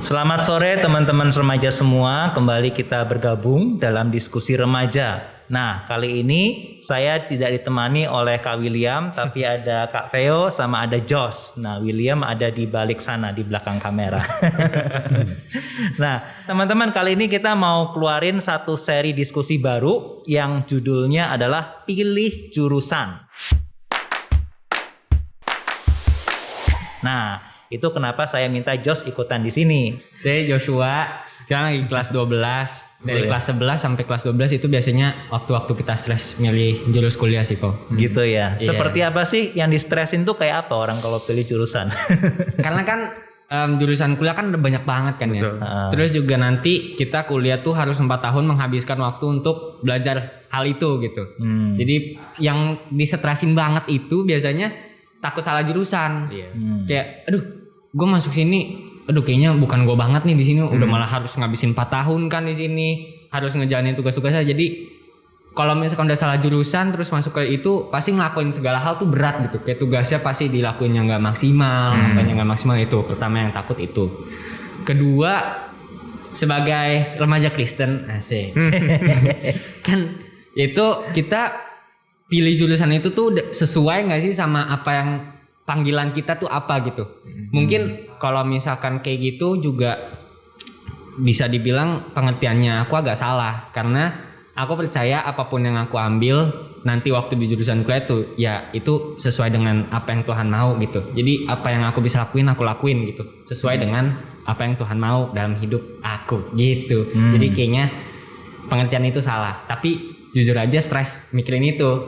Selamat sore teman-teman remaja semua, kembali kita bergabung dalam diskusi remaja. Nah, kali ini saya tidak ditemani oleh Kak William, tapi ada Kak Veo sama ada Jos. Nah, William ada di balik sana, di belakang kamera. Nah, teman-teman, kali ini kita mau keluarin satu seri diskusi baru yang judulnya adalah Pilih Jurusan. Nah, itu kenapa saya minta Jos ikutan di sini. Saya Joshua, sekarang lagi kelas 12. Dari kelas 11 sampai kelas 12 itu biasanya waktu-waktu kita stres milih jurus kuliah sih kok. Gitu ya. Iya. Seperti apa sih yang di-stressin tuh kayak apa orang kalau pilih jurusan? Karena kan jurusan kuliah kan udah banyak banget kan. Betul. Ya. Terus juga nanti kita kuliah tuh harus 4 tahun menghabiskan waktu untuk belajar hal itu gitu. Jadi yang disetresin banget itu biasanya takut salah jurusan. Kayak aduh gue masuk sini, aduh kayaknya bukan gue banget nih di sini. Udah malah harus ngabisin 4 tahun kan di sini, harus ngejalanin tugas-tugasnya. Jadi kalau misalkan udah salah jurusan terus masuk ke itu, pasti ngelakuin segala hal tuh berat gitu. Kayak tugasnya pasti dilakuinnya nggak maksimal, ngapainnya nggak maksimal. Itu pertama yang takut itu. Kedua, sebagai remaja Kristen, asik. Kan itu kita pilih jurusan itu tuh sesuai nggak sih sama apa yang panggilan kita tuh apa gitu. Mungkin kalau misalkan kayak gitu juga bisa dibilang pengertiannya aku agak salah, karena aku percaya apapun yang aku ambil nanti waktu di jurusan kuliah tuh ya itu sesuai dengan apa yang Tuhan mau gitu. Jadi apa yang aku bisa lakuin aku lakuin gitu, sesuai dengan apa yang Tuhan mau dalam hidup aku gitu. Jadi kayaknya pengertian itu salah, tapi jujur aja stres mikirin itu.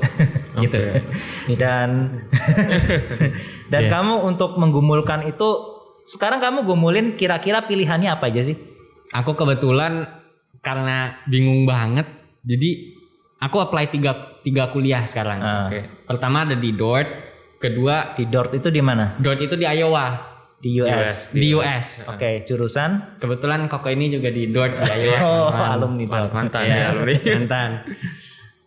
Gitu. Dan kamu untuk menggumulkan itu, sekarang kamu gumulin kira-kira pilihannya apa aja sih? Aku kebetulan karena bingung banget, jadi aku apply tiga kuliah sekarang. Pertama ada di Dordt, kedua Di Dordt itu di mana? Dordt itu di Iowa. Di US. Di US. Oke, jurusan? Kebetulan Koko ini juga di Dordt di Iowa. Oh, alumni Dordt. Mantan Ya, ya, alumni. mantan.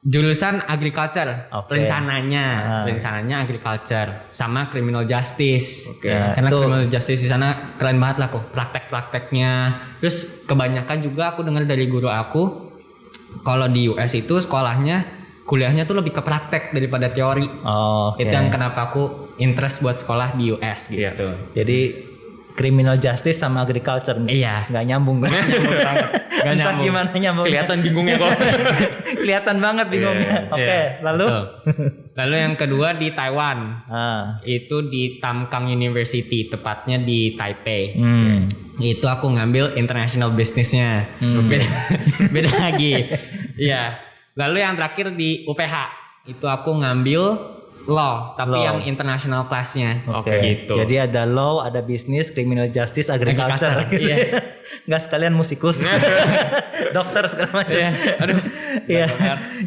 Jurusan agriculture, Oke. rencananya agriculture sama criminal justice. Nah, Karena itu- criminal justice di sana keren banget lah kok, praktek-prakteknya. Terus kebanyakan juga aku dengar dari guru aku, kalau di US itu kuliahnya tuh lebih ke praktek daripada teori. Oh, oke. Itu yang kenapa aku interest buat sekolah di US gitu. Jadi criminal justice sama agriculture Iya. nggak nyambung. Gak Entah nyambung. gimana nyambung. Kelihatan bingungnya kok. Kelihatan banget bingungnya. Oke, lalu? Betul. Lalu yang kedua di Taiwan. Itu di Tamkang University, tepatnya di Taipei. Itu aku ngambil international business-nya. Beda lagi. Iya. Lalu yang terakhir di UPH, itu aku ngambil law, tapi Law. yang international class-nya. Oke, Gitu. jadi ada law, ada bisnis, criminal justice, agriculture. Agriculture, iya. Nggak sekalian musikus, dokter segala macam. Iya, aduh. Iya.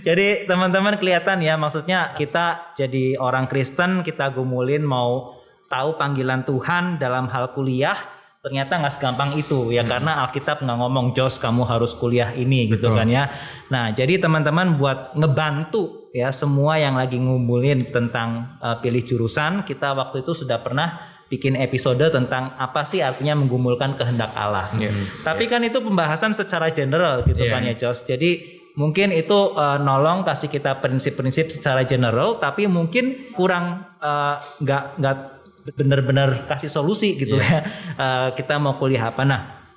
Jadi teman-teman kelihatan ya, maksudnya kita jadi orang Kristen, kita gumulin mau tahu panggilan Tuhan dalam hal kuliah. Ternyata nggak segampang itu ya, karena Alkitab nggak ngomong Jos kamu harus kuliah ini gitu kan ya. Nah jadi teman-teman buat ngebantu ya semua yang lagi ngumpulin tentang pilih jurusan, kita waktu itu sudah pernah bikin episode tentang apa sih artinya menggumulkan kehendak Allah. Tapi kan itu pembahasan secara general gitu kan ya Jos. Jadi mungkin itu nolong kasih kita prinsip-prinsip secara general, tapi mungkin kurang nggak benar-benar kasih solusi gitu ya. Kita mau kuliah apa? Nah,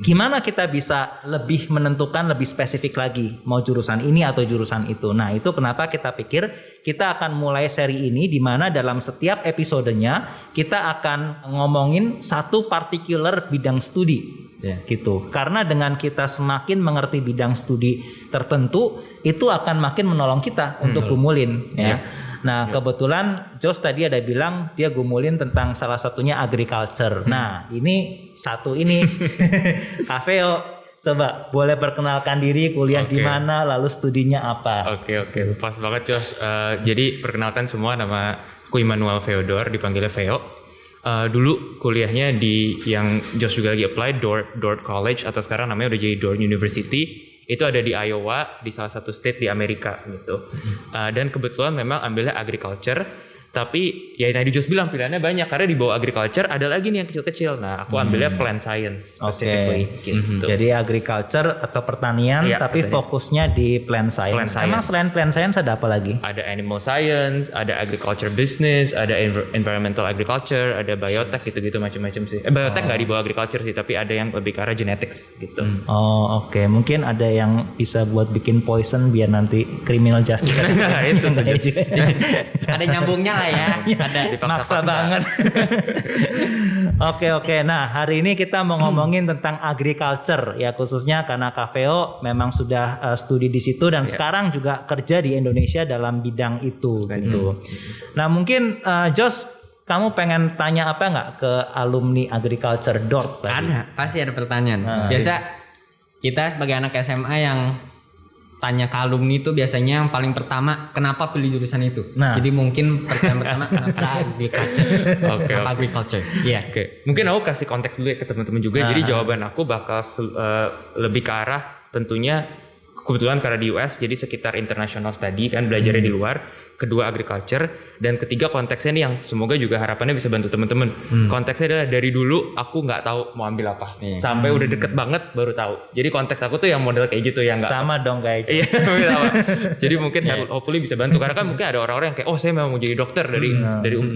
gimana kita bisa lebih menentukan lebih spesifik lagi mau jurusan ini atau jurusan itu. Nah, itu kenapa kita pikir kita akan mulai seri ini, di mana dalam setiap episodenya kita akan ngomongin satu particular bidang studi. Gitu. Karena dengan kita semakin mengerti bidang studi tertentu, itu akan makin menolong kita untuk gumulin ya. Nah kebetulan Jos tadi ada bilang dia gumulin tentang salah satunya agriculture. Nah ini Kak Veo, coba boleh perkenalkan diri, kuliah di mana, lalu studinya apa? Oke, pas banget Jos. Jadi perkenalkan semua, nama aku Immanuel Feodor, dipanggilnya Veo. Dulu kuliahnya di yang Jos juga lagi apply, Dordt College, atau sekarang namanya udah jadi Dordt University. Itu ada di Iowa, di salah satu state di Amerika gitu. Dan kebetulan memang ambilnya agriculture. Tapi ya tadi Jos bilang pilihannya banyak karena di bawah agriculture ada lagi nih yang kecil-kecil. Nah, aku ambilnya plant science specifically gitu. Jadi agriculture atau pertanian tapi fokusnya di plant science. Emang selain plant science ada apa lagi? Ada animal science, ada agriculture business, ada environmental agriculture, ada biotech gitu-gitu macam-macam sih. Biotech nggak di bawah agriculture sih, tapi ada yang lebih ke arah genetics gitu. Oh, oke. Mungkin ada yang bisa buat bikin poison biar nanti criminal justice. Itu tuh. Ada nyambungnya lah ya. Ada Maksa banget. Oke. Nah, hari ini kita mau ngomongin tentang agriculture ya, khususnya karena Kaveo memang sudah studi di situ dan sekarang juga kerja di Indonesia dalam bidang itu gitu. Nah, mungkin Jos, kamu pengen tanya apa nggak ke alumni agriculture DORT tadi? Ada, pasti ada pertanyaan. Biasa kita sebagai anak SMA yang tanya ke alumni itu biasanya yang paling pertama kenapa pilih jurusan itu. Jadi mungkin pertanyaan pertama kenapa agriculture. Kenapa agriculture? Iya. Oke. Mungkin aku kasih konteks dulu ya ke teman-teman juga. Jadi jawaban aku bakal lebih ke arah tentunya kebetulan karena di US jadi sekitar international study kan belajarnya di luar, kedua agriculture, dan ketiga konteksnya nih yang semoga juga harapannya bisa bantu teman-teman. Konteksnya adalah dari dulu aku nggak tahu mau ambil apa, sampai udah deket banget baru tau. Jadi konteks aku tuh yang model kayak gitu ya nggak sama dong kayak gitu. Iya sama. Jadi mungkin hopefully bisa bantu karena kan mungkin ada orang-orang yang kayak saya memang mau jadi dokter dari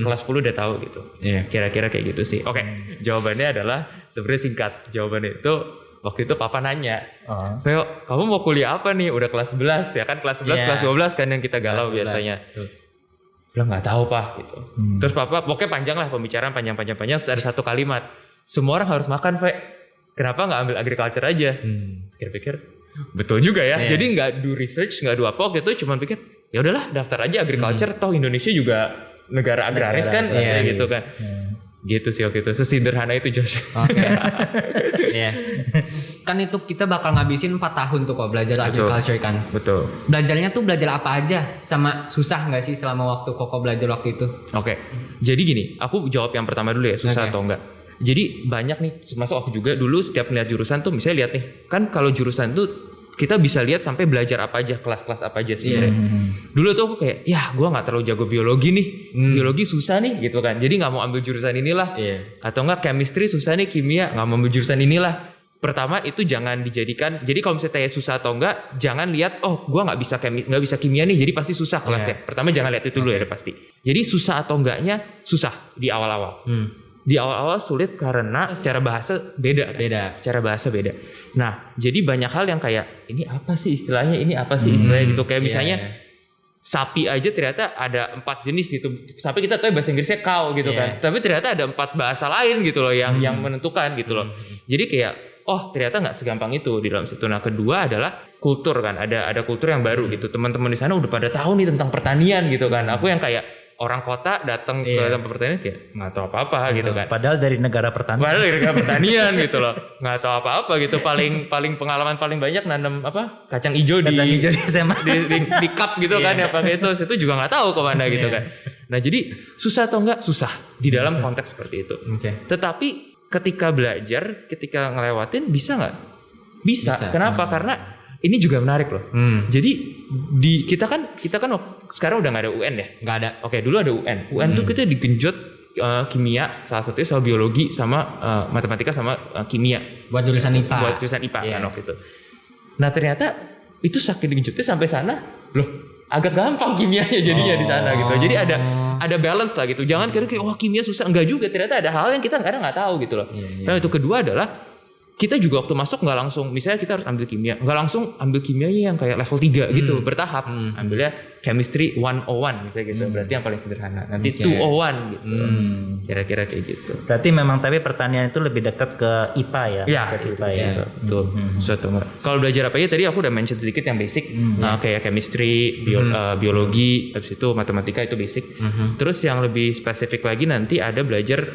kelas 10 udah tahu gitu. Kira-kira kayak gitu sih. Oke, jawabannya adalah sebenarnya singkat. Jawabannya itu waktu itu papa nanya, Veo, kamu mau kuliah apa nih? Udah kelas 11 ya kan, kelas 11, kelas 12 kan yang kita galau biasanya. Bilang nggak tahu pak gitu. Terus papa, pokoknya panjang lah pembicaraan panjang. Terus ada satu kalimat, semua orang harus makan, Ve. Kenapa nggak ambil agriculture aja? Pikir-pikir, betul juga ya. Jadi nggak do research, nggak do apa gitu, cuma pikir, ya udahlah daftar aja agriculture. Toh Indonesia juga negara agraris kan, kayak gitu kan. Gitu sih waktu itu, sesederhana itu Josh. Kan itu kita bakal ngabisin 4 tahun tuh kok belajar agriculture kan. Betul. Belajarnya tuh belajar apa aja, sama susah nggak sih selama waktu Koko belajar waktu itu? Oke. Jadi gini, aku jawab yang pertama dulu ya, susah atau enggak. Jadi banyak nih, termasuk aku juga dulu setiap melihat jurusan tuh misalnya lihat nih, kan kalau jurusan tuh kita bisa lihat sampai belajar apa aja, kelas-kelas apa aja sebenarnya. Dulu tuh aku kayak, gue nggak terlalu jago biologi nih, biologi susah nih gitu kan. Jadi nggak mau ambil jurusan inilah, atau nggak chemistry susah nih, kimia nggak mau ambil jurusan inilah. Pertama itu jangan dijadikan, jadi kalau misalnya tanya susah atau enggak, jangan lihat, gue nggak bisa kimia nih, jadi pasti susah kelasnya. Pertama jangan lihat itu dulu ya pasti. Jadi susah atau enggaknya susah di awal-awal. Di awal-awal sulit karena secara bahasa beda. Secara bahasa beda. Nah, jadi banyak hal yang kayak ini apa sih istilahnya, gitu. Kayak misalnya sapi aja ternyata ada 4 jenis gitu. Sapi kita tahu bahasa Inggrisnya cow gitu kan. Tapi ternyata ada 4 bahasa lain gitu loh yang menentukan gitu loh. Jadi kayak ternyata nggak segampang itu di dalam situ. Nah, kedua adalah kultur kan. Ada kultur yang baru gitu. Teman-teman di sana udah pada tahu nih tentang pertanian gitu kan. Aku yang kayak orang kota datang ke tempat pertanian kayak nggak tahu apa-apa gitu kan. Padahal dari negara pertanian gitu loh, nggak tahu apa-apa gitu. Paling pengalaman paling banyak nanam kacang hijau di SMA di cup gitu kan ya pakai itu. Itu juga nggak tahu kemana gitu kan. Nah jadi susah atau enggak susah di dalam konteks seperti itu. Tetapi ketika belajar, ketika ngelewatin bisa nggak? Bisa. Kenapa? Karena ini juga menarik loh. Jadi kita kan sekarang udah nggak ada UN ya? Nggak ada. Oke, dulu ada UN. UN tuh kita digenjot kimia, salah satunya soal biologi sama matematika sama kimia. Buat jurusan IPA. Kan waktu itu. Nah ternyata itu saking digenjotnya sampai sana, loh agak gampang kimianya jadinya di sana gitu. Jadi ada balance lah gitu. Jangan kira kayak kimia susah, enggak juga. Ternyata ada hal yang kita kadang nggak tahu gitu loh. Nah itu kedua adalah kita juga waktu masuk nggak langsung, misalnya kita harus ambil kimia, nggak langsung ambil kimianya yang kayak level 3 gitu, bertahap. Ambilnya chemistry 101 misalnya gitu, berarti yang paling sederhana. Nanti 201 gitu. Kira-kira kayak gitu. Berarti memang tapi pertanian itu lebih dekat ke IPA ya? Iya, IPA ya. Betul. Suatu enggak. Kalau belajar apa aja tadi aku udah mention sedikit yang basic. Kayak chemistry, biologi, habis itu matematika itu basic. Terus yang lebih spesifik lagi nanti ada belajar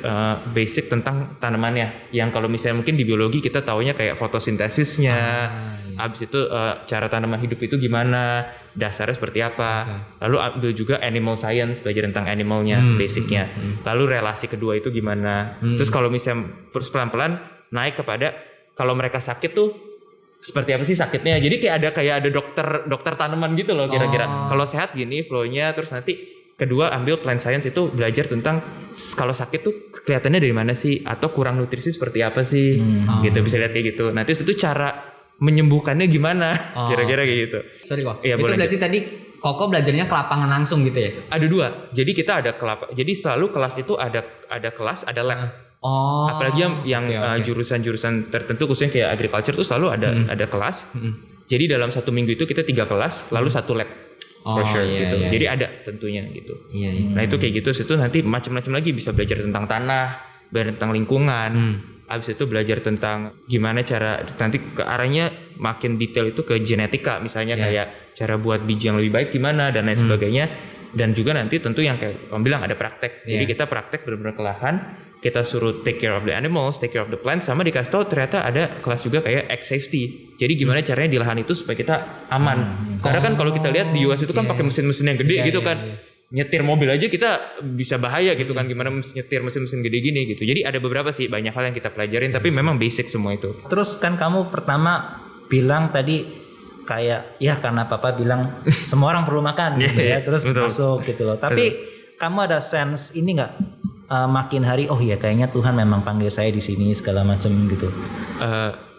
basic tentang tanamannya. Yang kalau misalnya mungkin di biologi kita taunya kayak fotosintesisnya. Habis itu cara tanaman hidup itu gimana, dasarnya seperti apa. Lalu ambil juga animal science, belajar tentang animalnya, basicnya. Lalu relasi kedua itu gimana. Terus kalau misalnya terus pelan-pelan naik kepada kalau mereka sakit tuh seperti apa sih sakitnya. Jadi kayak ada dokter tanaman gitu loh kira-kira. Kalau sehat gini flow-nya, terus nanti Kedua ambil plant science itu belajar tentang kalau sakit tuh kelihatannya dari mana sih, atau kurang nutrisi seperti apa sih, gitu bisa lihat kayak gitu. Nanti itu cara menyembuhkannya gimana, kira-kira kayak gitu. Sorry kok. Iya, Itu boleh berarti tadi Koko belajarnya ke lapangan langsung gitu ya? Ada 2. Jadi kita ada jadi selalu kelas itu ada kelas, ada lab. Apalagi yang jurusan-jurusan tertentu khususnya kayak agriculture tuh selalu ada kelas. Jadi dalam 1 minggu itu kita 3 kelas, lalu 1 lab. For sure gitu. Jadi ada tentunya gitu. Nah itu kayak gitu. Situ nanti macam-macam lagi, bisa belajar tentang tanah, belajar tentang lingkungan. Abis itu belajar tentang gimana cara nanti ke arahnya makin detail itu ke genetika misalnya, kayak cara buat biji yang lebih baik gimana dan lain sebagainya. Dan juga nanti tentu yang kayak kamu bilang ada praktek. Jadi kita praktek benar-benar ke lahan, kita suruh take care of the animals, take care of the plants, sama dikasih tahu ternyata ada kelas juga kayak egg safety. Jadi gimana caranya di lahan itu supaya kita aman. Karena kan kalau kita lihat di US itu kan pakai mesin-mesin yang gede gitu kan. Nyetir mobil aja kita bisa bahaya gitu kan, gimana nyetir mesin-mesin gede gini gitu. Jadi ada beberapa sih banyak hal yang kita pelajarin, tapi memang basic semua itu. Terus kan kamu pertama bilang tadi kayak ya karena papa bilang semua orang perlu makan gitu ya, terus masuk gitu loh. Tapi kamu ada sense ini nggak makin hari oh ya kayaknya Tuhan memang panggil saya di sini segala macam gitu?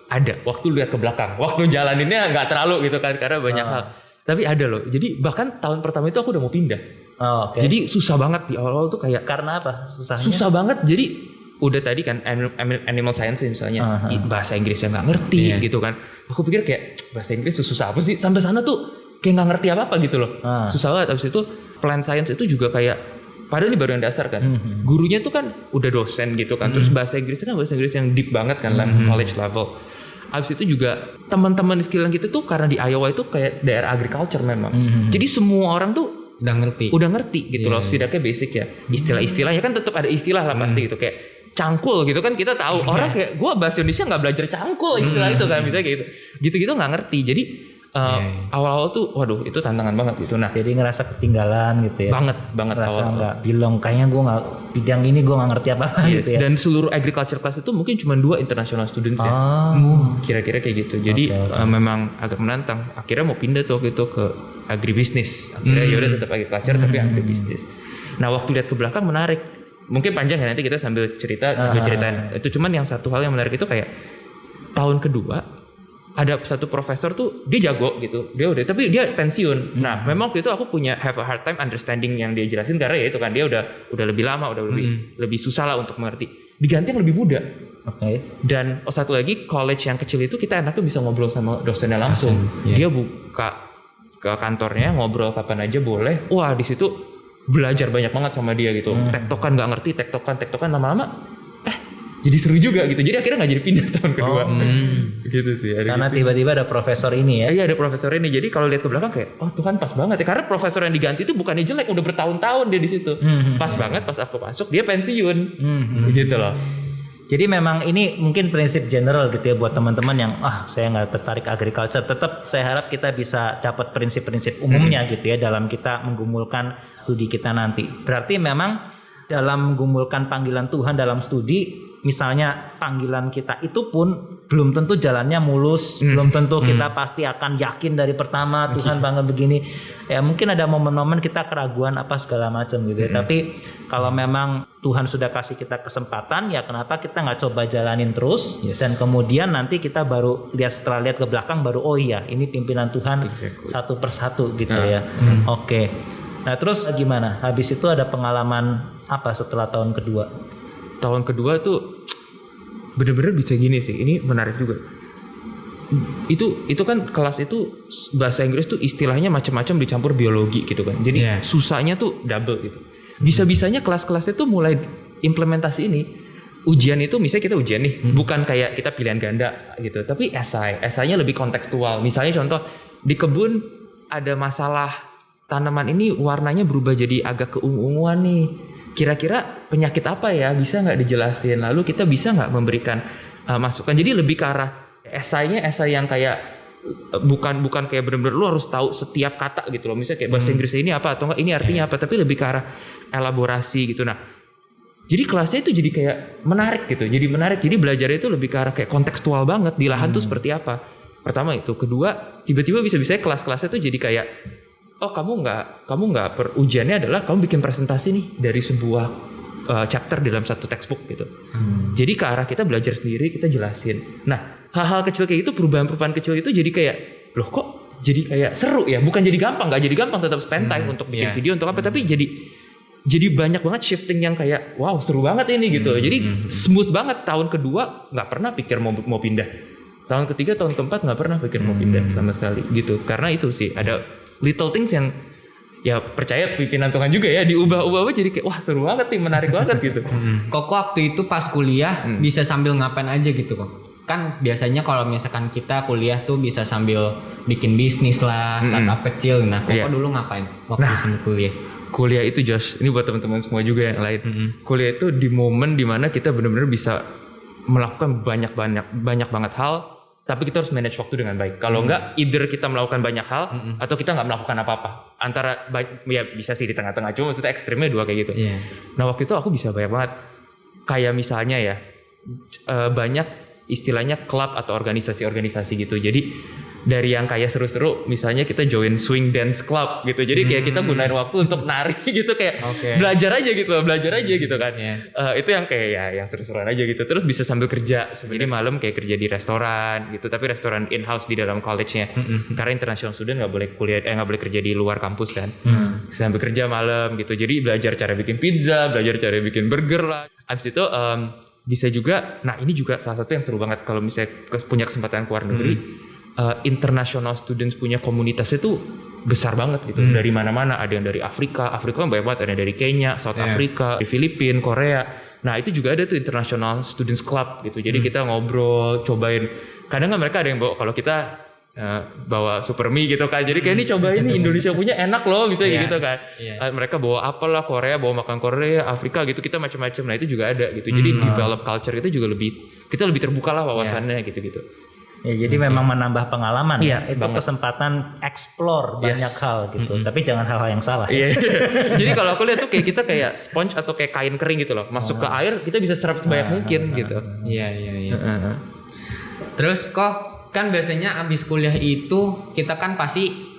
Ada. Waktu lihat ke belakang, waktu jalaninnya nggak terlalu gitu kan karena banyak hal. Tapi ada loh. Jadi bahkan tahun pertama itu aku udah mau pindah. Jadi susah banget di awal-awal tuh kayak. Karena apa? Susahnya? Susah banget. Jadi udah tadi kan animal science misalnya bahasa Inggrisnya nggak ngerti gitu kan. Aku pikir kayak bahasa Inggris susah apa sih? Sampai sana tuh kayak nggak ngerti apa gitu loh. Susah banget. Abis itu plant science itu juga kayak padahal ini baru yang dasar kan. Gurunya tuh kan udah dosen gitu kan. Terus bahasa Inggrisnya kan bahasa Inggris yang deep banget kan, college level. Abis itu juga teman-teman di sekeliling kita tuh karena di Iowa itu kayak daerah agriculture memang. Jadi semua orang tuh udah ngerti gitu loh, setidaknya basic ya. Istilah-istilahnya kan tetap ada istilah lah pasti gitu, kayak cangkul gitu kan kita tahu. Orang kayak gue bahasa Indonesia nggak belajar cangkul istilah itu kan, misalnya kayak gitu nggak ngerti. Jadi awal-awal tuh waduh itu tantangan banget gitu. Nah jadi ngerasa ketinggalan gitu ya. Banget ngerasa nggak bilang kayaknya gue nggak bidang ini gue nggak ngerti apa gitu ya. Dan seluruh agriculture class itu mungkin cuma 2 international students ya. Kira-kira kayak gitu. Jadi memang agak menantang. Akhirnya mau pindah tuh waktu itu ke agribisnis. Akhirnya yaudah tetap agriculture tapi agribisnis. Nah waktu lihat ke belakang menarik. Mungkin panjang ya, nanti kita sambil ceritain. Itu cuman yang satu hal yang menarik itu kayak tahun kedua ada satu profesor tuh dia jago gitu, tapi dia pensiun. Nah memang waktu itu aku have a hard time understanding yang dia jelasin karena ya itu kan dia udah lebih lama, udah lebih susah lah untuk mengerti. Diganti yang lebih muda. Dan satu lagi college yang kecil itu kita enaknya bisa ngobrol sama dosennya langsung. Dia buka ke kantornya ngobrol kapan aja boleh. Wah di situ belajar banyak banget sama dia gitu. Tektokan nggak ngerti, tektokan lama-lama jadi seru juga gitu. Jadi akhirnya nggak jadi pindah tahun kedua. Gitu sih. Karena gitu. Tiba-tiba ada profesor ini ya. Iya ada profesor ini. Jadi kalau lihat ke belakang kayak oh Tuhan pas banget ya. Karena profesor yang diganti itu bukannya jelek, udah bertahun-tahun dia di situ. Pas banget pas aku masuk dia pensiun. Gitu loh. Jadi memang ini mungkin prinsip general gitu ya buat teman-teman yang saya nggak tertarik agriculture. Tetap saya harap kita bisa dapat prinsip-prinsip umumnya gitu ya dalam kita menggumulkan studi kita nanti. Berarti memang dalam menggumulkan panggilan Tuhan dalam studi, misalnya panggilan kita itu pun belum tentu jalannya mulus, belum tentu kita pasti akan yakin dari pertama Tuhan panggil begini. Ya mungkin ada momen-momen kita keraguan apa segala macam gitu ya. Tapi kalau memang Tuhan sudah kasih kita kesempatan, ya kenapa kita nggak coba jalanin terus? Dan kemudian nanti kita baru setelah lihat ke belakang baru oh iya ini pimpinan Tuhan satu persatu gitu ya. Oke. Nah terus gimana? Habis itu ada pengalaman apa setelah tahun kedua? Tahun kedua tuh bener-bener bisa gini sih. Ini menarik juga. Itu kan kelas itu bahasa Inggris tuh istilahnya macam-macam dicampur biologi gitu kan. Jadi susahnya tuh double gitu. Bisa-bisanya kelas-kelasnya tuh mulai implementasi ini. Ujian itu misalnya kita ujian nih, bukan kayak kita pilihan ganda gitu, tapi esainya lebih kontekstual. Misalnya contoh di kebun ada masalah tanaman ini warnanya berubah jadi agak keungu-unguan nih. Kira-kira penyakit apa ya, bisa nggak dijelasin? Lalu kita bisa nggak memberikan masukan? Jadi lebih ke arah esai yang kayak bukan kayak benar-benar lu harus tahu setiap kata gitu loh. Misalnya kayak bahasa Inggris ini apa atau enggak ini artinya apa, tapi lebih ke arah elaborasi gitu. Nah, jadi kelasnya itu jadi kayak menarik gitu. Jadi belajarnya itu lebih ke arah kayak kontekstual banget di lahan tuh seperti apa. Pertama itu, kedua tiba-tiba bisa-bisa kelas-kelasnya tuh jadi kayak oh kamu nggak ujiannya adalah kamu bikin presentasi nih dari sebuah chapter dalam satu textbook gitu. Jadi ke arah kita belajar sendiri, kita jelasin. Nah, hal-hal kecil kayak itu, perubahan-perubahan kecil itu jadi kayak, loh kok jadi kayak seru ya? Bukan jadi gampang, nggak jadi gampang tetap spend time untuk bikin video untuk apa, tapi jadi banyak banget shifting yang kayak, wow seru banget ini gitu. Jadi smooth banget. Tahun kedua nggak pernah pikir mau pindah. Tahun ketiga, tahun keempat nggak pernah pikir mau pindah sama sekali gitu. Karena itu sih ada little things yang ya percaya pimpinan Tuhan juga ya, diubah-ubah jadi kayak wah seru banget nih, menarik banget gitu. Kok waktu itu pas kuliah bisa sambil ngapain aja gitu kok? Kan biasanya kalau misalkan kita kuliah tuh bisa sambil bikin bisnis lah, startup kecil. Nah, kok dulu ngapain waktu sambil kuliah? Kuliah itu Josh, ini buat teman-teman semua juga yang lain. Kuliah itu di momen dimana kita benar-benar bisa melakukan banyak banget hal, tapi kita harus manage waktu dengan baik. Kalau enggak, either kita melakukan banyak hal atau kita nggak melakukan apa-apa. Antara ya bisa sih di tengah-tengah, cuma maksudnya ekstrimnya dua kayak gitu. Nah waktu itu aku bisa banyak banget. Kayak misalnya ya banyak istilahnya klub atau organisasi-organisasi gitu. Jadi dari yang kayak seru-seru, misalnya kita join swing dance club gitu. Jadi kayak kita gunain waktu untuk nari gitu, kayak belajar aja gitu kan. Itu yang kayak ya yang seru-seruan aja gitu. Terus bisa sambil kerja. Jadi malam kayak kerja di restoran gitu, tapi restoran in-house di dalam college-nya. Karena international student nggak boleh nggak boleh kerja di luar kampus kan. Sambil kerja malam gitu. Jadi belajar cara bikin pizza, belajar cara bikin burger lah. Abis itu bisa juga, nah ini juga salah satu yang seru banget kalau misalnya punya kesempatan keluar negeri. International students punya komunitasnya tuh besar banget gitu. Dari mana-mana, ada yang dari Afrika kan banyak banget, ada yang dari Kenya, South Africa, dari Filipina, Korea. Nah itu juga ada tuh International Students Club gitu. Jadi kita ngobrol, cobain. Kadang kan mereka ada yang bawa, kalau kita bawa super mie gitu kan. Jadi kayak ini cobain nih, Indonesia punya enak loh, misalnya gitu kan. Mereka bawa apalah, Korea bawa makan Korea, Afrika gitu, kita macam-macam. Nah itu juga ada gitu. Jadi develop culture itu juga kita lebih terbuka lah wawasannya gitu-gitu. Ya, jadi memang menambah pengalaman itu banget. Kesempatan explore banyak hal gitu, tapi jangan hal-hal yang salah. Jadi kalau aku lihat tuh kayak kita kayak sponge atau kayak kain kering gitu loh, masuk ke air kita bisa serap sebanyak mungkin gitu. Iya. Terus kok kan biasanya abis kuliah itu kita kan pasti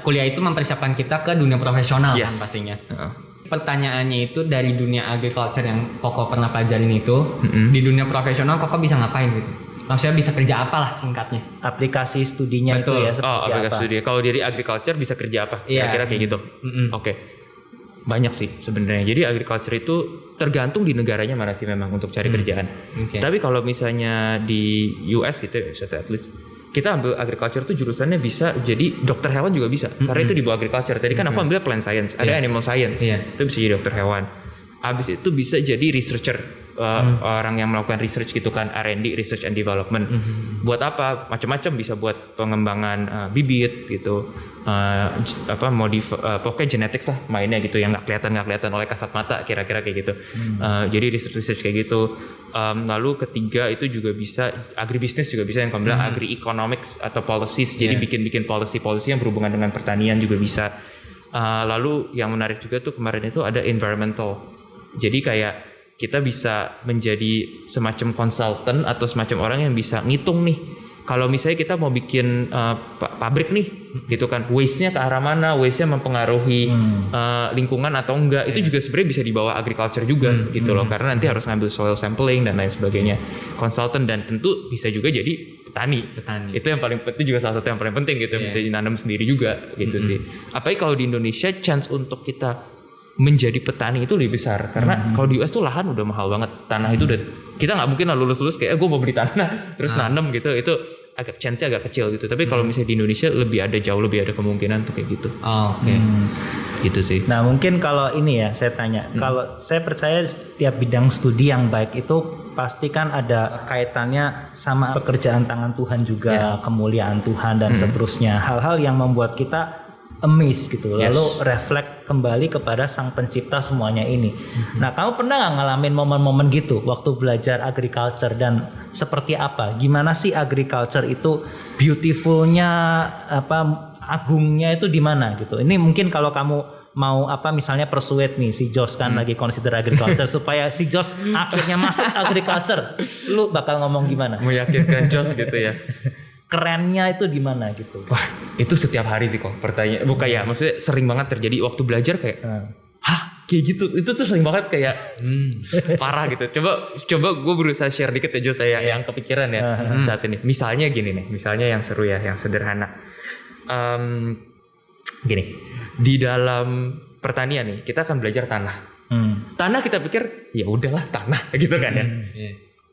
kuliah itu mempersiapkan kita ke dunia profesional kan pastinya. Pertanyaannya itu dari dunia agriculture yang Koko pernah pelajarin itu, di dunia profesional Koko bisa ngapain gitu? Maksudnya bisa kerja apa lah singkatnya? Aplikasi studinya itu ya seperti apa? Aplikasi studi. Kalau dari agriculture bisa kerja apa? Kira-kira kayak gitu. Oke. Banyak sih sebenarnya. Jadi agriculture itu tergantung di negaranya mana sih memang untuk cari kerjaan. Tapi kalau misalnya di US gitu ya, at least kita ambil agriculture tuh jurusannya bisa jadi dokter hewan juga bisa. Karena itu di bawah agriculture. Tadi kan aku ambil plant science, ada animal science. Itu bisa jadi dokter hewan. Abis itu bisa jadi researcher. Orang yang melakukan research gitu kan, R&D, research and development. Buat apa? Macam-macam, bisa buat pengembangan bibit gitu, pokoknya genetics lah mainnya gitu, yang nggak kelihatan oleh kasat mata, kira-kira kayak gitu. Jadi research kayak gitu. Lalu ketiga itu juga bisa agribisnis, juga bisa yang kamu bilang agri-economics atau policies. Jadi bikin policy yang berhubungan dengan pertanian juga bisa. Lalu yang menarik juga tuh kemarin itu ada environmental. Jadi kayak kita bisa menjadi semacam konsultan atau semacam orang yang bisa ngitung nih. Kalau misalnya kita mau bikin pabrik nih, gitu kan, waste-nya ke arah mana, waste-nya mempengaruhi lingkungan atau enggak, itu juga sebenarnya bisa dibawa agriculture juga, gitu loh. Karena nanti harus ngambil soil sampling dan lain sebagainya. Konsultan dan tentu bisa juga jadi petani. Itu yang paling penting, juga salah satu yang paling penting gitu, bisa nanam sendiri juga, gitu sih. Apalagi kalau di Indonesia chance untuk kita menjadi petani itu lebih besar, karena kalau di US tuh lahan udah mahal banget, tanah itu udah, kita nggak mungkin lah lulus gue mau beli tanah terus nanam gitu, itu agak chance-nya agak kecil gitu. Tapi kalau misalnya di Indonesia jauh lebih ada kemungkinan tuh kayak gitu. Gitu sih. Nah mungkin kalau ini ya saya tanya, kalau saya percaya setiap bidang studi yang baik itu pasti kan ada kaitannya sama pekerjaan tangan Tuhan juga, kemuliaan Tuhan dan seterusnya, hal-hal yang membuat kita amazed gitu, lalu reflect kembali kepada Sang Pencipta semuanya ini. Nah, kamu pernah nggak ngalamin momen-momen gitu waktu belajar agriculture, dan seperti apa? Gimana sih agriculture itu beautifulnya, agungnya itu di mana gitu? Ini mungkin kalau kamu mau misalnya persuade nih si Josh kan lagi consider agriculture supaya si Josh akhirnya masuk agriculture, lu bakal ngomong gimana? Meyakinkan Josh gitu ya. kerennya itu di mana gitu? Wah, itu setiap hari sih kok pertanyaan. Bukan ya, maksudnya sering banget terjadi waktu belajar kayak, hah, kayak gitu. Itu tuh sering banget kayak parah gitu. Coba gue berusaha share dikit ya, Jo, saya yang kepikiran ya saat ini. Misalnya gini nih, misalnya yang seru ya, yang sederhana. Gini, di dalam pertanian nih, kita akan belajar tanah. Tanah kita pikir ya udahlah tanah gitu kan ya.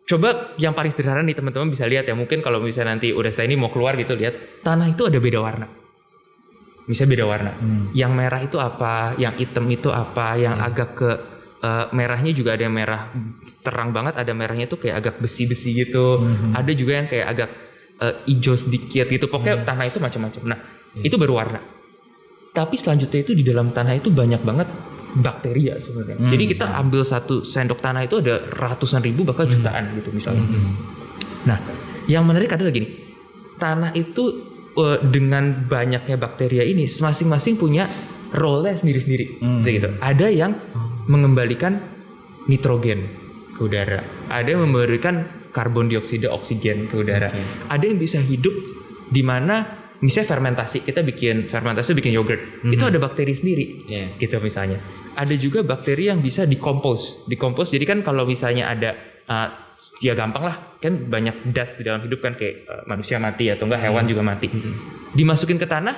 Coba yang paling sederhana nih teman-teman bisa lihat ya, mungkin kalau misalnya nanti udah saya ini mau keluar gitu, lihat tanah itu ada beda warna. Misalnya beda warna. Yang merah itu apa, yang hitam itu apa, yang agak ke merahnya juga ada yang merah terang banget, ada merahnya tuh kayak agak besi-besi gitu. Ada juga yang kayak agak hijau sedikit gitu. Pokoknya tanah itu macam-macam. Nah, itu baru warna. Tapi selanjutnya itu di dalam tanah itu banyak banget bakteria sebenarnya. Jadi kita ambil satu sendok tanah itu ada ratusan ribu bahkan jutaan gitu misalnya. Nah, yang menarik adalah gini. Tanah itu dengan banyaknya bakteria ini masing-masing punya role-nya sendiri-sendiri. Gitu. Ada yang mengembalikan nitrogen ke udara. Ada yang memberikan karbon dioksida, oksigen ke udara. Ada yang bisa hidup di mana misalnya fermentasi, kita bikin yogurt, itu ada bakteri sendiri, gitu misalnya. Ada juga bakteri yang bisa dikompos, jadi kan kalau misalnya ada, ya gampang lah, kan banyak death di dalam hidup kan, kayak manusia mati atau enggak hewan juga mati, dimasukin ke tanah,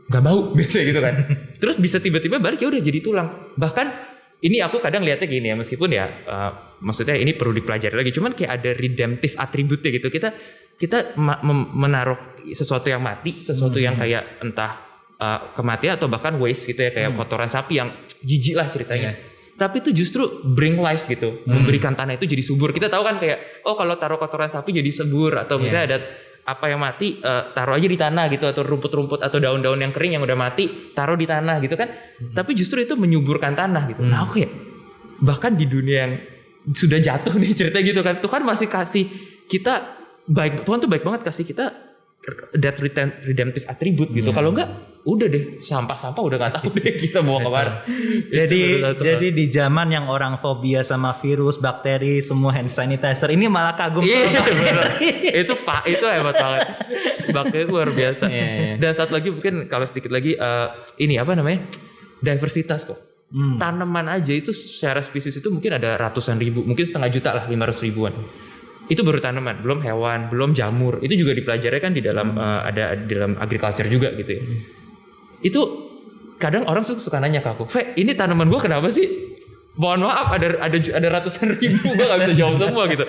nggak bau, biasa gitu kan, terus bisa tiba-tiba balik ya udah jadi tulang. Bahkan ini aku kadang lihatnya gini ya, meskipun ya, maksudnya ini perlu dipelajari lagi, cuman kayak ada redemptive attribute gitu, kita menaruh sesuatu yang mati, sesuatu yang kayak entah kematian atau bahkan waste gitu ya, kayak kotoran sapi yang jijik lah ceritanya. Tapi itu justru bring life gitu, memberikan tanah itu jadi subur. Kita tahu kan kayak, oh kalau taruh kotoran sapi jadi subur, atau misalnya ada apa yang mati, taruh aja di tanah gitu, atau rumput-rumput atau daun-daun yang kering yang udah mati, taruh di tanah gitu kan. Tapi justru itu menyuburkan tanah gitu. Nah oke, bahkan di dunia yang sudah jatuh nih ceritanya gitu kan, Tuhan masih kasih kita baik, Tuhan tuh baik banget kasih kita that redemptive attribute gitu. Kalau enggak, udah deh sampah-sampah udah nggak tahu deh kita bawa kemana. Jadi di zaman yang orang fobia sama virus, bakteri, semua hand sanitizer, ini malah kagum. Itu hebat banget. Bakteri luar biasa. Dan satu lagi mungkin kalau sedikit lagi ini apa namanya, diversitas kok. Tanaman aja itu secara spesies itu mungkin ada ratusan ribu, mungkin 500 juta lah, 500 ribuan. Itu baru tanaman, belum hewan, belum jamur. Itu juga dipelajari kan di dalam ada di dalam agriculture juga gitu ya. Itu kadang orang suka nanya ke aku, "Fe, ini tanaman gua kenapa sih? Mohon maaf ada ratusan ribu, gua enggak bisa jawab semua gitu."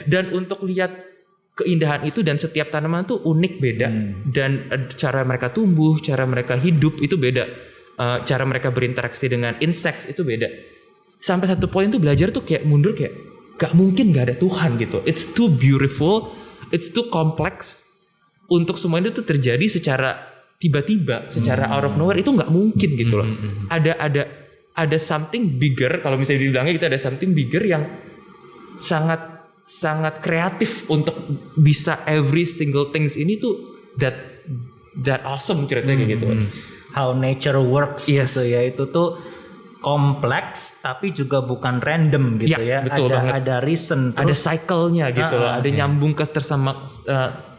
Dan untuk lihat keindahan itu, dan setiap tanaman tuh unik beda, dan cara mereka tumbuh, cara mereka hidup itu beda. Cara mereka berinteraksi dengan insect itu beda. Sampai satu poin tuh belajar tuh kayak mundur, kayak gak mungkin gak ada Tuhan gitu. It's too beautiful, it's too complex untuk semua itu tuh terjadi secara tiba-tiba, secara out of nowhere. Itu gak mungkin gitu loh. Ada something bigger, kalau misalnya dibilangnya gitu, ada something bigger yang sangat kreatif untuk bisa every single things ini tuh that awesome ceritanya kayak gitu. How nature works gitu ya, itu tuh kompleks tapi juga bukan random gitu ya. Betul ada reason, ada cycle-nya gitu loh, ada nyambung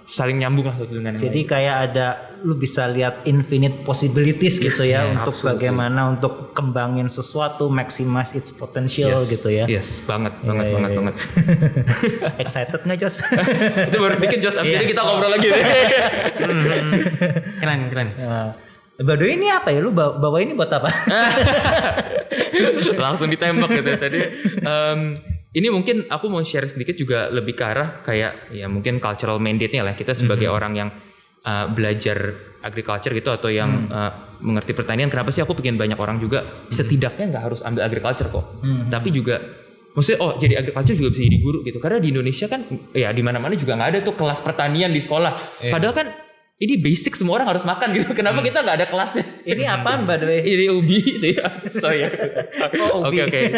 saling nyambung lah satu dengan yang jadi lain. kayak ada, lu bisa lihat infinite possibilities gitu ya, untuk absolutely. bagaimana untuk kembangin sesuatu, maximize its potential gitu ya. Yes, banget. Excited nggak Jos? Itu baru sedikit Jos, abis ini kita ngobrol lagi deh. Keren. By the way, ini apa ya? Lu bawa ini buat apa? Langsung ditembak gitu tadi. Ini mungkin aku mau share sedikit juga lebih ke arah kayak ya mungkin cultural mandate-nya lah. Kita sebagai orang yang belajar agriculture gitu, atau yang mengerti pertanian. Kenapa sih aku pengen banyak orang juga setidaknya nggak harus ambil agriculture kok. Tapi juga maksudnya jadi agriculture juga bisa jadi guru gitu. Karena di Indonesia kan ya di mana-mana juga nggak ada tuh kelas pertanian di sekolah. Padahal kan ini basic, semua orang harus makan gitu. Kenapa kita nggak ada kelasnya? Ini apaan by the way? Ini ubi sih. Sorry ya. Oh, ubi. Oke.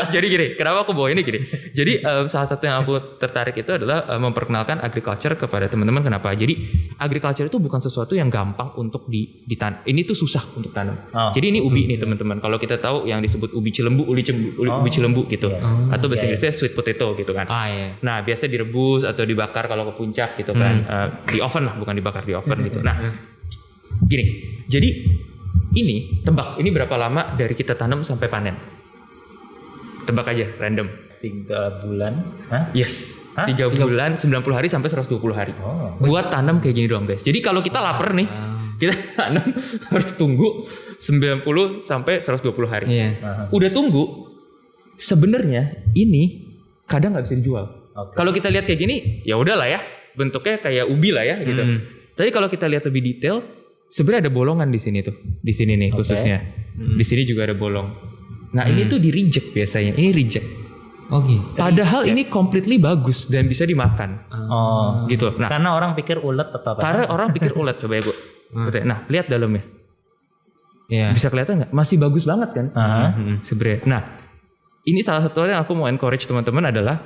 Jadi gini, kenapa aku bawa ini gini? Jadi salah satu yang aku tertarik itu adalah memperkenalkan agriculture kepada teman-teman. Kenapa? Jadi agriculture itu bukan sesuatu yang gampang untuk ditanam. Ini tuh susah untuk tanam. Jadi ini ubi nih teman-teman. Kalau kita tahu yang disebut ubi cilembu, ubi cilembu gitu. Atau bahasa Inggrisnya sweet potato gitu kan. Iya. Nah, biasa direbus atau dibakar kalau ke puncak gitu kan. Di oven lah, bukan dibakar, di oven gitu. Nah, gini. Jadi ini tebak, ini berapa lama dari kita tanam sampai panen? Tebak aja, random. 3 bulan. Hah? Yes. 3 bulan, 90 hari sampai 120 hari. Buat tanam kayak gini doang guys. Jadi kalau kita lapar nih, kita tanam harus tunggu 90 sampai 120 hari. Iya. Udah tunggu, sebenarnya ini kadang nggak bisa dijual. Kalau kita lihat kayak gini, ya udahlah ya, bentuknya kayak ubi lah ya gitu. Tapi kalau kita lihat lebih detail, sebenarnya ada bolongan di sini tuh, di sini nih khususnya. Di sini juga ada bolong. Nah ini tuh di reject biasanya, ini reject. Oh gitu. Padahal ini completely bagus dan bisa dimakan. Gitu. Nah, Karena orang pikir ulet atau apa? karena orang pikir ulet, coba ya gue. Nah, lihat dalamnya. Iya. Bisa kelihatan nggak? Masih bagus banget kan? Sebenarnya. Nah, ini salah satu hal yang aku mau encourage teman-teman adalah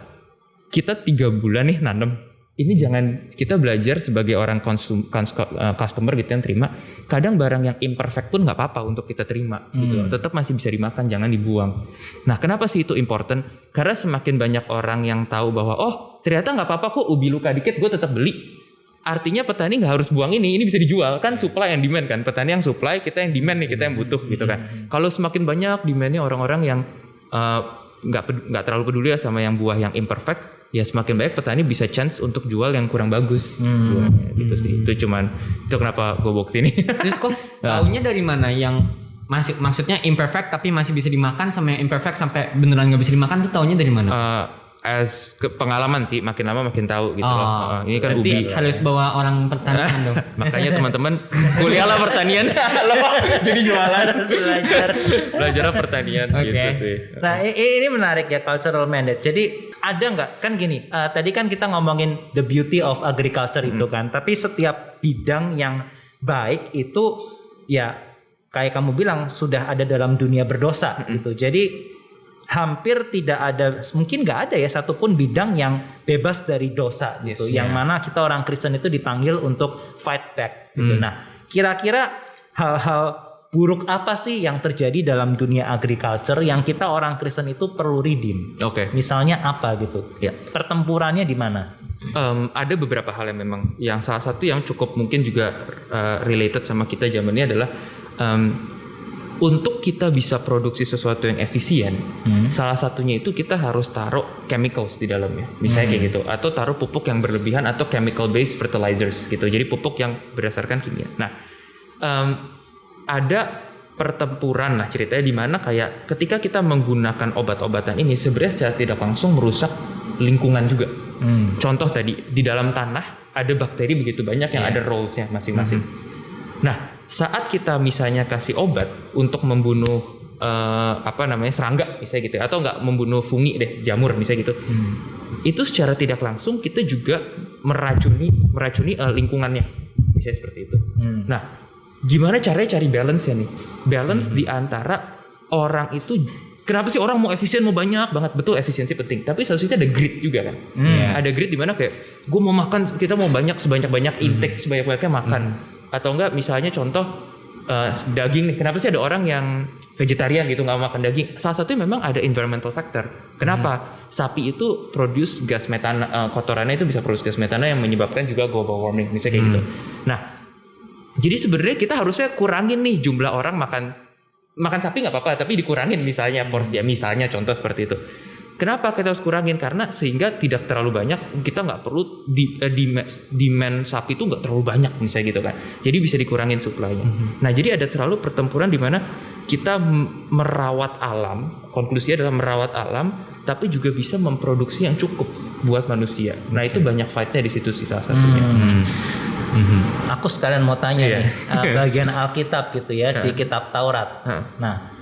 kita 3 bulan nih nanam. Ini jangan kita belajar sebagai orang customer gitu yang terima. Kadang barang yang imperfect pun nggak apa-apa untuk kita terima. Gitu. Tetap masih bisa dimakan, jangan dibuang. Nah, kenapa sih itu important? Karena semakin banyak orang yang tahu bahwa ternyata nggak apa-apa kok ubi luka dikit, gue tetap beli. Artinya petani nggak harus buang ini bisa dijual. Kan supply and demand kan. Petani yang supply, kita yang demand nih, kita yang butuh gitu kan. Kalau semakin banyak demandnya orang-orang yang nggak terlalu peduli ya sama yang buah yang imperfect, ya semakin banyak petani bisa chance untuk jual yang kurang bagus buahnya, gitu sih. Itu kenapa gue box ini. Terus kok taunya dari mana yang maksudnya imperfect tapi masih bisa dimakan, sama yang imperfect sampai beneran nggak bisa dimakan tuh taunya dari mana? As pengalaman sih, makin lama makin tahu gitu loh. Ini kan ubi. Harus bawa orang pertanian dong. Makanya teman-teman kuliahlah pertanian. Jadi jualan. Belajar pertanian gitu sih. Nah ini menarik ya, cultural mandate. Jadi ada nggak, kan gini, tadi kan kita ngomongin the beauty of agriculture itu kan. Tapi setiap bidang yang baik itu ya kayak kamu bilang sudah ada dalam dunia berdosa gitu. Jadi hampir tidak ada, mungkin nggak ada ya satupun bidang yang bebas dari dosa gitu. Yang mana kita orang Kristen itu dipanggil untuk fight back gitu. Nah, kira-kira hal-hal buruk apa sih yang terjadi dalam dunia agriculture yang kita orang Kristen itu perlu redeem? Misalnya apa gitu? Pertempurannya di mana? Ada beberapa hal yang memang, yang salah satu yang cukup mungkin juga related sama kita zaman ini adalah untuk kita bisa produksi sesuatu yang efisien, salah satunya itu kita harus taruh chemicals di dalamnya, misalnya kayak gitu, atau taruh pupuk yang berlebihan atau chemical based fertilizers gitu, jadi pupuk yang berdasarkan kimia. Nah, ada pertempuran lah ceritanya di mana kayak ketika kita menggunakan obat-obatan ini sebenarnya secara tidak langsung merusak lingkungan juga. Contoh tadi di dalam tanah ada bakteri begitu banyak yang ada roles-nya masing-masing. Nah, saat kita misalnya kasih obat untuk membunuh serangga misalnya gitu, atau nggak membunuh fungi deh, jamur misalnya gitu, itu secara tidak langsung kita juga meracuni lingkungannya, misalnya seperti itu. Nah, gimana caranya cari balance ya nih? Balance di antara orang itu, kenapa sih orang mau efisien, mau banyak banget? Betul, efisiensi penting, tapi sosialnya ada greed juga kan. Ada greed di mana kayak gue mau makan, kita mau banyak, sebanyak-banyak intake, sebanyak-banyaknya makan. Atau enggak misalnya contoh daging nih, kenapa sih ada orang yang vegetarian gitu nggak makan daging? Salah satunya memang ada environmental factor. Kenapa? Sapi itu produce gas metana, kotorannya itu bisa produce gas metana yang menyebabkan juga global warming, misalnya kayak gitu. Nah, jadi sebenarnya kita harusnya kurangin nih jumlah orang makan sapi nggak apa-apa, tapi dikurangin misalnya porsi, misalnya contoh seperti itu. Kenapa kita harus kurangin? Karena sehingga tidak terlalu banyak, kita nggak perlu demand sapi itu nggak terlalu banyak misalnya gitu kan. Jadi bisa dikurangin suplainya. Nah, jadi ada selalu pertempuran di mana kita merawat alam, konklusinya adalah merawat alam, tapi juga bisa memproduksi yang cukup buat manusia. Nah, itu banyak fightnya di situ sih salah satunya. Aku sekalian mau tanya nih, bagian Alkitab gitu ya, di kitab Taurat. Nah,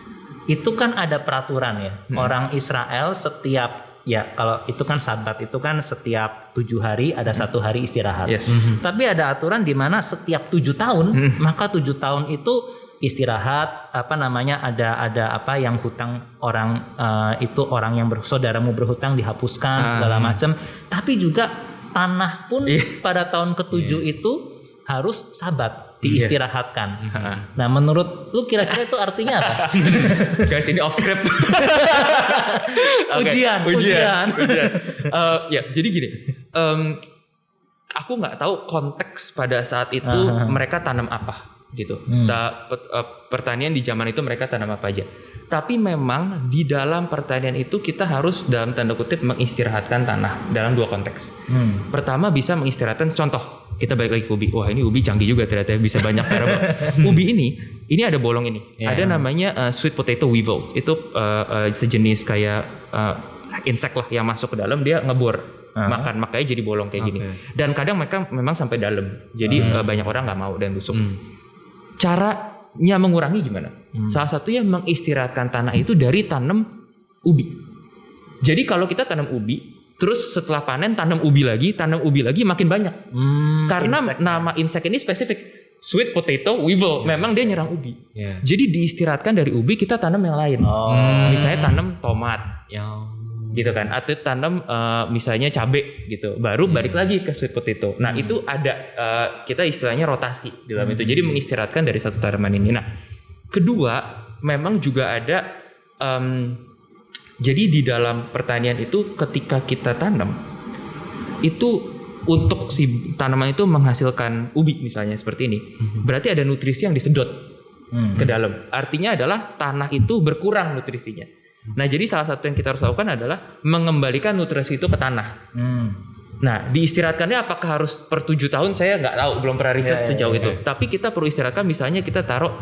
itu kan ada peraturan ya, orang Israel setiap, ya kalau itu kan Sabat, itu kan setiap 7 hari ada 1 hari istirahat. Tapi ada aturan di mana setiap 7 tahun, maka 7 tahun itu istirahat, ada apa yang hutang orang itu orang yang saudaramu berhutang dihapuskan segala macam. Tapi juga tanah pun pada tahun ke-7 itu harus sabat, diistirahatkan. Nah, menurut lu kira-kira itu artinya apa? Guys, ini off script. Ujian. Ya, jadi gini. Aku nggak tahu konteks pada saat itu mereka tanam apa gitu. Pertanian di zaman itu mereka tanam apa aja. Tapi memang di dalam pertanian itu kita harus dalam tanda kutip mengistirahatkan tanah dalam 2 konteks. Pertama bisa mengistirahatkan, contoh kita balik lagi ke ubi. Wah, ini ubi canggih juga ternyata, bisa banyak variabel. Ubi ini ada bolong ini. Ada namanya sweet potato weevils. Itu sejenis kayak insek lah yang masuk ke dalam, dia ngebor. Makanya jadi bolong kayak gini. Dan kadang mereka memang sampai dalam. Jadi banyak orang nggak mau dan busuk. Caranya mengurangi gimana? Salah satunya mengistirahatkan tanah itu dari tanam ubi. Jadi kalau kita tanam ubi, terus setelah panen tanam ubi lagi makin banyak. Karena nama insek ini spesifik, sweet potato weevil. Memang dia nyerang ubi. Jadi diistirahatkan dari ubi, kita tanam yang lain. Misalnya tanam tomat. Gitu kan, atau tanam misalnya cabai gitu, baru balik lagi ke sweet potato. Nah itu ada kita istilahnya rotasi di dalam itu. Jadi mengistirahatkan dari satu tanaman ini. Nah kedua memang juga ada jadi di dalam pertanian itu ketika kita tanam itu untuk si tanaman itu menghasilkan ubi misalnya seperti ini, berarti ada nutrisi yang disedot ke dalam. Artinya adalah tanah itu berkurang nutrisinya. Nah jadi salah satu yang kita harus lakukan adalah mengembalikan nutrisi itu ke tanah. Nah diistirahatkannya apakah harus per 7 tahun, saya nggak tahu, belum pernah riset sejauh itu. Tapi kita perlu istirahatkan, misalnya kita taruh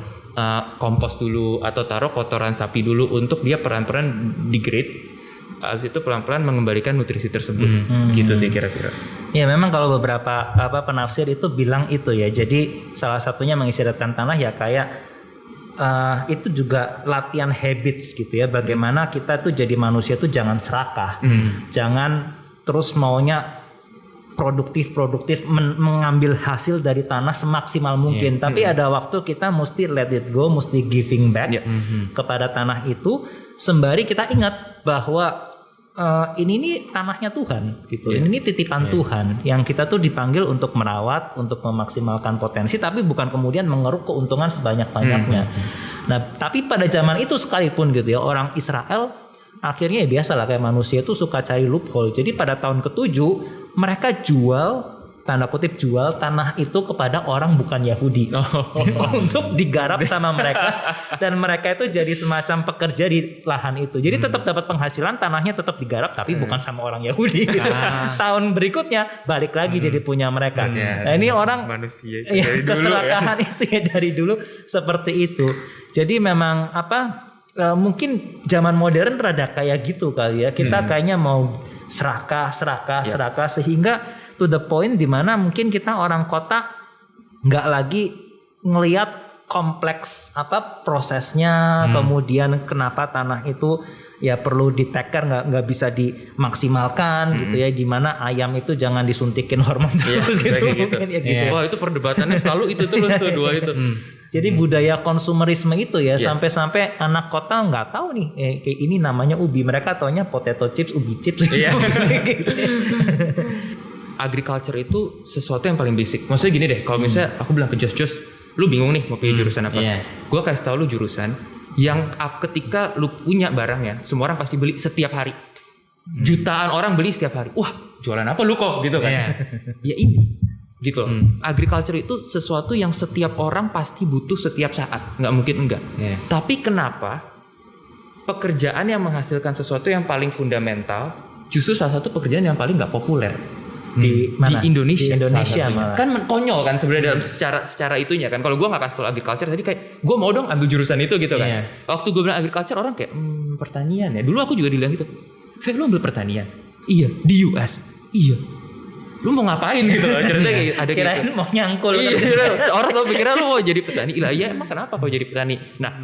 kompos dulu atau taruh kotoran sapi dulu untuk dia pelan-pelan degrade. Habis itu pelan-pelan mengembalikan nutrisi tersebut. Gitu sih kira-kira. Ya memang kalau beberapa penafsir itu bilang itu ya. Jadi salah satunya mengistirahatkan tanah ya kayak itu juga latihan habits gitu ya, bagaimana kita tuh jadi manusia tuh jangan serakah, jangan terus maunya produktif mengambil hasil dari tanah semaksimal mungkin, tapi ada waktu kita mesti let it go, mesti giving back kepada tanah itu, sembari kita ingat bahwa ini nih tanahnya Tuhan gitu. Ini titipan Tuhan yang kita tuh dipanggil untuk merawat, untuk memaksimalkan potensi, tapi bukan kemudian mengeruk keuntungan sebanyak-banyaknya. Nah, tapi pada zaman itu sekalipun gitu ya, orang Israel akhirnya ya biasa lah kayak manusia itu suka cari loophole. Jadi pada tahun ke-7 mereka jual, tanda kutip jual tanah itu kepada orang bukan Yahudi untuk digarap sama mereka, dan mereka itu jadi semacam pekerja di lahan itu. Jadi tetap dapat penghasilan, tanahnya tetap digarap tapi bukan sama orang Yahudi gitu. Tahun berikutnya balik lagi jadi punya mereka. Nah ini orang manusia keserakahan itu ya dari dulu seperti itu. Jadi memang mungkin zaman modern rada kayak gitu kali ya. Kita kayaknya mau serakah sehingga to the point dimana mungkin kita orang kota nggak lagi ngelihat kompleks prosesnya, kemudian kenapa tanah itu ya perlu diteker, nggak bisa dimaksimalkan gitu ya, dimana ayam itu jangan disuntikin hormon terus gitu. Mungkin ya gitu. Wah itu perdebatannya selalu itu terus tuh dua itu. Jadi budaya konsumerisme itu ya, sampai-sampai anak kota nggak tahu nih kayak ini namanya ubi, mereka taunya potato chips, ubi chips gitu. Agriculture itu sesuatu yang paling basic. Maksudnya gini deh, kalau misalnya aku bilang ke Jos, lu bingung nih mau pilih jurusan apa? Gue kasih tau lu jurusan yang ketika lu punya barangnya, semua orang pasti beli setiap hari. Jutaan orang beli setiap hari. Wah, jualan apa lu kok gitu kan? Ya ini, gitu. Agriculture itu sesuatu yang setiap orang pasti butuh setiap saat, nggak mungkin enggak. Tapi kenapa pekerjaan yang menghasilkan sesuatu yang paling fundamental justru salah satu pekerjaan yang paling nggak populer? Di Indonesia malah. Kan konyol kan sebenarnya dalam secara itunya kan. Kalau gue nggak kasih agriculture tadi kayak gue mau dong ambil jurusan itu gitu kan. Waktu gue bilang agriculture orang kayak pertanian ya. Dulu aku juga bilang gitu. Fe, lu ambil pertanian? Iya. Di US? Iya. Lu mau ngapain gitu loh ceritanya kayak ada gitu. Kirain mau nyangkul. Orang tuh pikirnya lu mau jadi petani. Iya emang kenapa kau jadi petani? Nah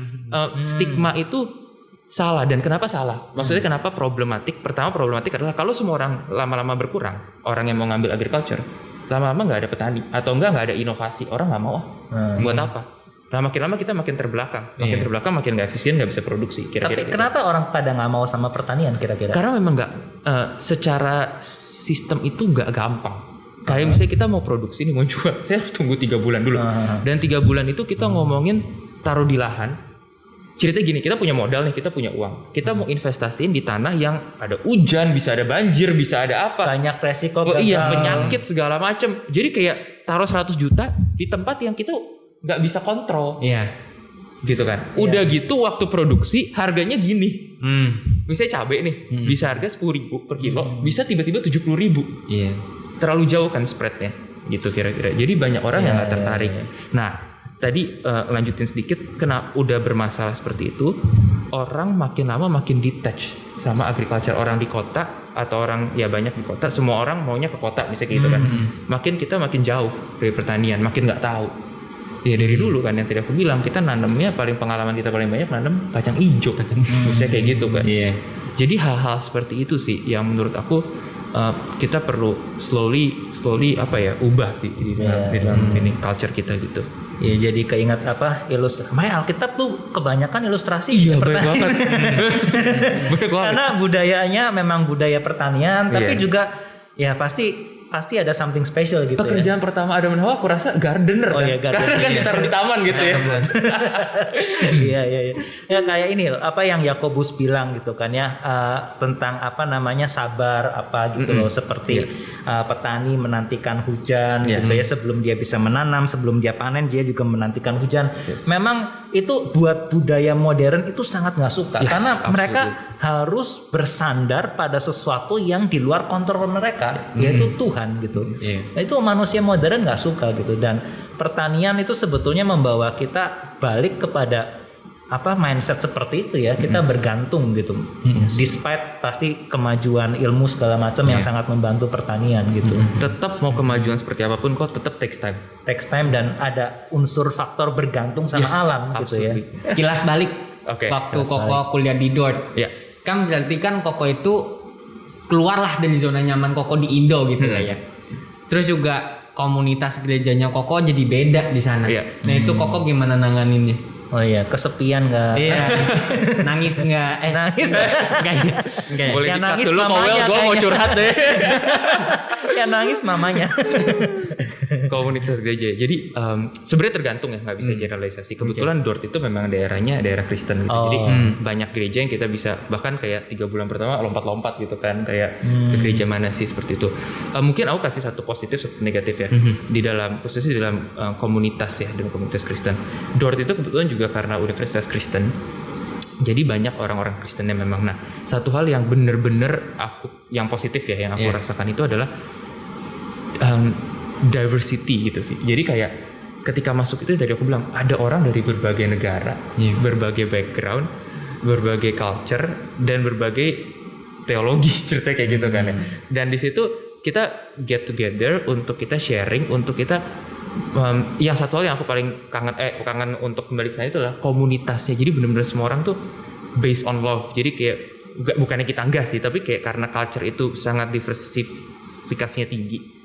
stigma itu salah. Dan kenapa salah? Maksudnya kenapa problematik? Pertama problematik adalah kalau semua orang lama-lama berkurang, orang yang mau ngambil agriculture, lama-lama nggak ada petani atau nggak ada inovasi, orang nggak mau buat apa? Nah makin lama kita makin terbelakang, makin nggak efisien, nggak bisa produksi. Kira-kira Tapi gitu. kenapa orang pada nggak mau sama pertanian kira-kira? Karena memang nggak secara sistem itu nggak gampang. Kayak misalnya kita mau produksi nih, mau jual, saya harus tunggu 3 bulan dulu. Dan 3 bulan itu kita ngomongin taruh di lahan. Ceritanya gini, kita punya modal nih, kita punya uang. Kita mau investasiin di tanah yang ada hujan, bisa ada banjir, bisa ada apa. Banyak resiko gagal. Iya, penyakit segala macam. Jadi kayak taruh 100 juta di tempat yang kita nggak bisa kontrol. Iya. Gitu kan. Udah gitu waktu produksi harganya gini. Misalnya cabai nih, bisa harga 10.000 per kilo, bisa tiba-tiba 70.000. Iya. Terlalu jauh kan spreadnya, gitu kira-kira. Jadi banyak orang yang nggak tertarik. Nah, tadi lanjutin sedikit, kenapa udah bermasalah seperti itu, orang makin lama makin detach sama agriculture. Orang di kota atau orang ya banyak di kota, semua orang maunya ke kota misalnya gitu kan. Makin kita makin jauh dari pertanian, makin nggak tahu. Ya dari dulu kan yang tadi aku bilang, kita nanemnya pengalaman kita paling banyak nanem kacang hijau, misalnya kayak gitu kan. Iya. Jadi hal-hal seperti itu sih yang menurut aku kita perlu slowly ubah sih di dalam ini culture kita gitu. Ya jadi keingat ilustrasi. Makanya Alkitab tuh kebanyakan ilustrasi. Iya banyak banget. Banyak banget. Karena budayanya memang budaya pertanian, tapi juga ya pasti ada something special gitu. Pekerjaan pertama Adam dan Hawa aku rasa gardener kan. Iya, gardener. Karena kan ditaruh di taman gitu ya. Iya. Ya kayak ini apa yang Yakobus bilang gitu kan ya, tentang sabar gitu loh, seperti petani menantikan hujan gitu ya, sebelum dia bisa menanam, sebelum dia panen dia juga menantikan hujan. Memang itu buat budaya modern itu sangat nggak suka, karena mereka harus bersandar pada sesuatu yang di luar kontrol mereka, yaitu Tuhan gitu. Nah, itu manusia modern nggak suka gitu, dan pertanian itu sebetulnya membawa kita balik kepada mindset seperti itu ya, kita bergantung gitu. Despite pasti kemajuan ilmu segala macam yang sangat membantu pertanian gitu. Tetap mau kemajuan seperti apapun kok tetap takes time Dan ada unsur faktor bergantung sama alam gitu ya. Kilas balik. Waktu Koko kuliah di Dort. Ya. Kan berarti kan Koko itu keluarlah dari zona nyaman Koko di Indo gitu lah ya. Terus juga komunitas gerejanya Koko jadi beda di sana. Nah itu Koko gimana nanganinnya? Oh iya, kesepian nggak? Iya. Nangis nggak? Nangis. Enggak. Boleh Yang dikat nangis dulu Kowel, gue mau curhat deh. Yang nangis mamanya. Komunitas gereja. Jadi sebenarnya tergantung ya, nggak bisa generalisasi. Kebetulan Dort itu memang daerahnya daerah Kristen gitu. Jadi banyak gereja yang kita bisa, bahkan kayak 3 bulan pertama lompat-lompat gitu kan, kayak ke gereja mana sih seperti itu. Mungkin aku kasih satu positif, satu negatif ya. Di dalam khususnya di dalam komunitas ya, dalam komunitas Kristen. Dort itu kebetulan juga karena universitas Kristen. Jadi banyak orang-orang Kristen yang memang. Nah, satu hal yang bener-bener yang positif ya, yang aku rasakan itu adalah diversity gitu sih. Jadi kayak ketika masuk itu tadi aku bilang ada orang dari berbagai negara, berbagai background, berbagai culture, dan berbagai teologi, cerita kayak gitu kan ya. Dan di situ kita get together untuk kita sharing, untuk kita yang satu hal yang aku paling kangen untuk kembali ke sana itu adalah komunitasnya. Jadi benar-benar semua orang tuh based on love. Jadi kayak bukannya kita enggak sih, tapi kayak karena culture itu sangat diversifikasinya tinggi.